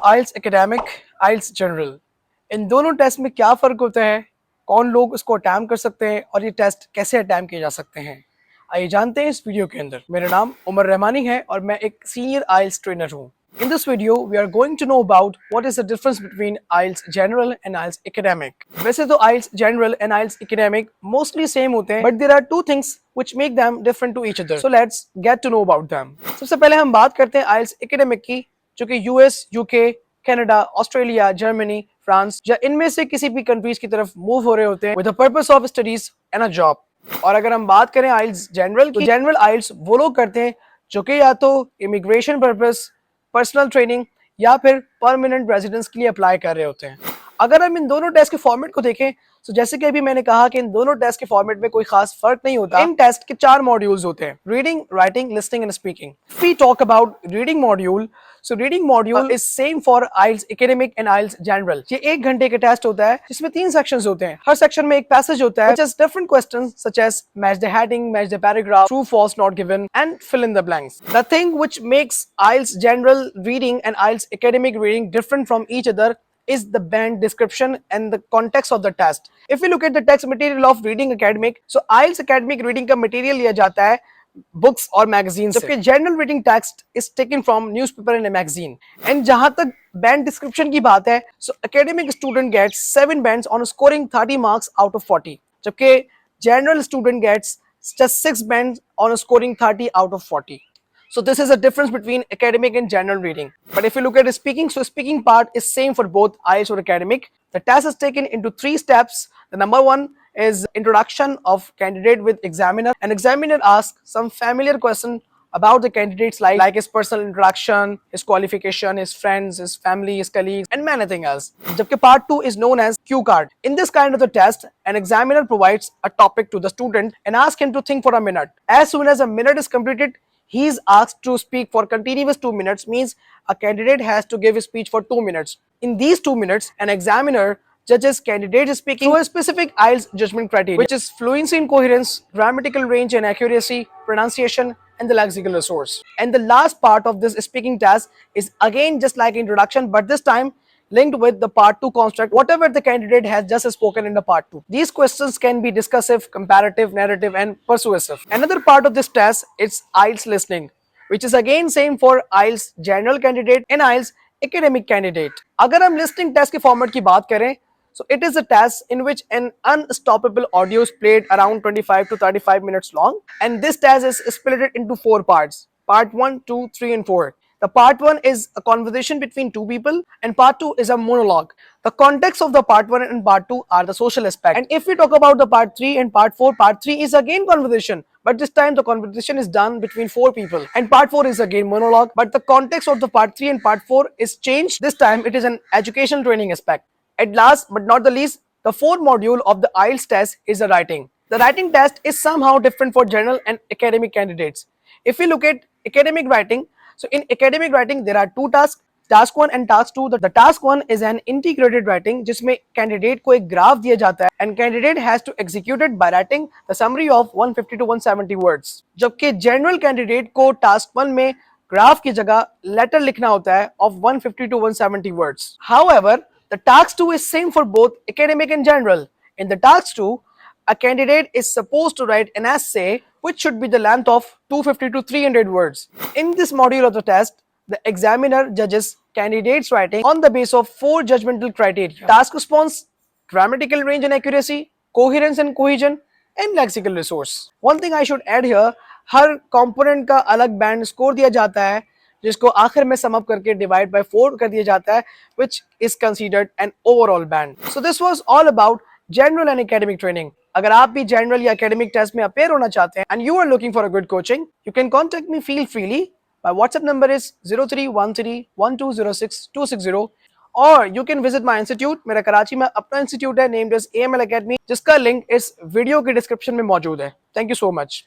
आइल्स academic, आइल्स general, इन दोनों test में क्या फ़र्क होता है, कौन लोग इसको अटैम्प्ट कर सकते हैं और ये टेस्ट कैसे अटैम्प्ट किए जा सकते हैं, आइए जानते हैं इस वीडियो के अंदर। मेरा नाम उमर रहमानी है और मैं एक सीनियर आइल्स ट्रेनर हूँ। In this video, we are going to know about what is the difference between IELTS General and IELTS Academic. वैसे तो IELTS General and IELTS Academic mostly same होते हैं, but there are two things which make them different to each other. So let's get to know about them. सबसे पहले हम बात करते हैं IELTS Academic की, जो कि US, UK, Canada, Australia, Germany, France या इनमें से किसी भी कंट्रीज की तरफ मूव हो रहे होते हैं with the purpose of studies and a job. और अगर हम बात करें IELTS General की, जनरल IELTS वो लोग करते हैं जो कि या तो इमिग्रेशन पर्पस, पर्सनल ट्रेनिंग या फिर परमानेंट रेजिडेंस के लिए अप्लाई कर रहे होते हैं। अगर हम इन दोनों टेस्ट के फॉर्मेट को देखें तो जैसे कि अभी मैंने कहा कि इन दोनों टेस्ट के फॉर्मेट में कोई खास फर्क नहीं होता। इन टेस्ट के 4 मॉड्यूल्स होते हैं: reading, writing, listening and speaking. If we talk about reading module, so reading module is same for IELTS academic and IELTS general. ये 1 घंटे का टेस्ट होता है जिसमें 3 सेक्शंस होते हैं। हर सेक्शन में एक पैसेज होता है, just different questions such as match the heading, match the paragraph, true, false, not given, and fill in the blanks. The thing which makes IELTS general reading and IELTS academic reading different from each other is the band description and the context of the test. If we look at the text material of reading academic, so IELTS academic reading का material लिया जाता है books और magazine से, जबकि general reading text is taken from newspaper and magazine. And जहां तक band description की बात है, so academic student gets 7 bands on scoring 30 marks out of 40, जबकि general student gets just 6 bands on scoring 30 out of 40. So this is a difference between academic and general reading. But if you look at the speaking, so speaking part is same for both IELTS or academic. The test is taken into 3 steps. The number 1 is introduction of candidate with examiner. An examiner asks some familiar question about the candidate's life, like his personal introduction, his qualification, his friends, his family, his colleagues, and many things else. Jabki part 2 is known as cue card. In this kind of the test, an examiner provides a topic to the student and asks him to think for a minute. As soon as a minute is completed, he is asked to speak for continuous 2 minutes, means a candidate has to give a speech for 2 minutes. In these 2 minutes, an examiner judges candidate speaking through a specific IELTS judgment criteria, which is fluency and coherence, grammatical range and accuracy, pronunciation, and the lexical resource. And the last part of this speaking test is again just like introduction, but this time linked with the part 2 construct, whatever the candidate has just spoken in the part 2. These questions can be discursive, comparative, narrative, and persuasive. Another part of this test is IELTS listening, which is again same for IELTS general candidate and IELTS academic candidate. अगर हम listening test के format की बात करें, so it is a test in which an unstoppable audio is played around 25 to 35 minutes long, and this test is split into 4 parts: part 1, 2, 3, and 4. The part 1 is a conversation between 2 people and part 2 is a monologue. The context of the part 1 and part 2 are the social aspect. And if we talk about the part 3 and part 4, part 3 is again conversation, but this time the conversation is done between 4 people. And part 4 is again monologue, but the context of the part 3 and part 4 is changed. This time it is an educational training aspect. At last but not the least, the 4th module of the IELTS test is the writing. The writing test is somehow different for general and academic candidates. If we look at academic writing, so in academic writing there are 2 tasks, task 1 and task 2. The task 1 is an integrated writing, जिसमें candidate को एक graph दिया जाता है and candidate has to execute it by writing the summary of 150 to 170 words. जबकि general candidate को task 1 में graph की जगह लेटर लिखना होता है of 150 to 170 words. However, the task 2 is same for both academic and general. In the task 2, a candidate is supposed to write an essay which should be the length of 250 to 300 words. In this module of the test, the examiner judges candidates writing on the basis of 4 judgmental criteria: task response, grammatical range and accuracy, coherence and cohesion, and lexical resource. One thing I should add here, her component का अलग band score दिया जाता है जिसको आखिर में sum up करके divide by 4 कर दिया जाता है, which is considered an overall band. So this was all about general and academic training. अगर आप भी general या academic test में appear होना चाहते हैं and you are looking for a good coaching, you can contact me feel freely. My WhatsApp number is 03131206 or you can visit my institute. मेरा कराची में अपना institute है named as AML Academy, जिसका link इस video के description में मौजूद है. Thank you so much.